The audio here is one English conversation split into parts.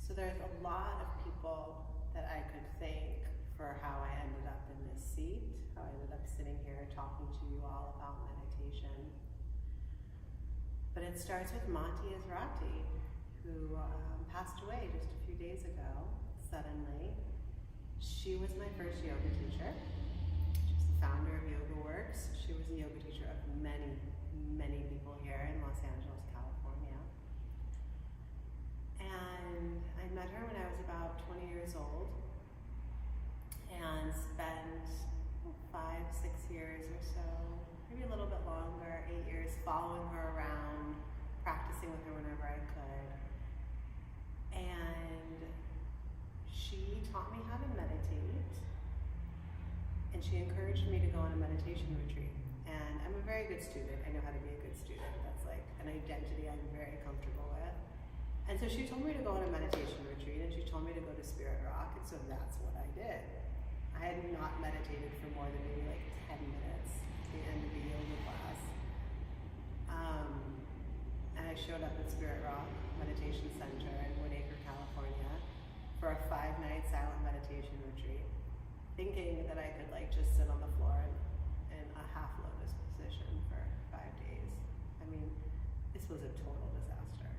So there's a lot of people that I could thank for how I ended up in this seat, how I ended up sitting here talking to you all about meditation. But it starts with Monty Ezrati, who passed away just a few days ago, suddenly. She was my first yoga teacher. She's the founder of YogaWorks. She was a yoga teacher of many, many people here in Los Angeles, California. And I met her when I was about 20 years old and spent 5, 6 years or so, maybe a little bit longer, 8 years, following her around, practicing with her whenever I could. And she taught me how to meditate, and she encouraged me to go on a meditation retreat. And I'm a very good student. I know how to be a good student. That's like an identity I'm very comfortable with. And so she told me to go on a meditation retreat, and she told me to go to Spirit Rock, and so that's what I did. I had not meditated for more than maybe like 10 minutes at the end of the yoga class. And I showed up at Spirit Rock Meditation Center in Woodacre, California for a 5-night silent meditation retreat, thinking that I could like just sit on the floor in a half lotus position for 5 days. I mean, this was a total disaster.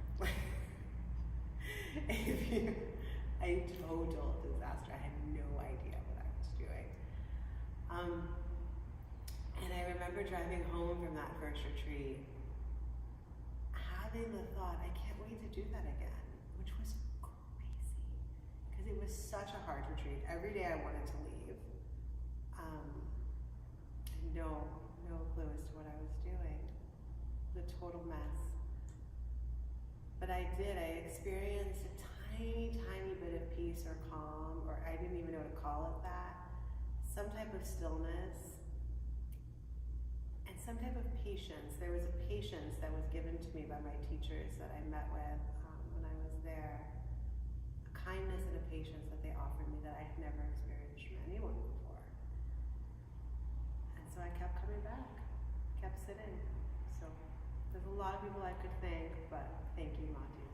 A total disaster. I had no idea what I was doing. And I remember driving home from that first retreat, having the thought, I can't wait to do that again, which was crazy, because it was such a hard retreat. Every day I wanted to leave. No clue as to what I was doing. It was a total mess. But I did. I experienced a tiny bit of peace or calm, or I didn't even know to call it that. Some type of stillness and some type of patience. There was a patience that was given to me by my teachers that I met with when I was there. A kindness and a patience that they offered me that I had never experienced from anyone before. And so I kept coming back, kept sitting. So there's a lot of people I could thank, but thank you, Monty.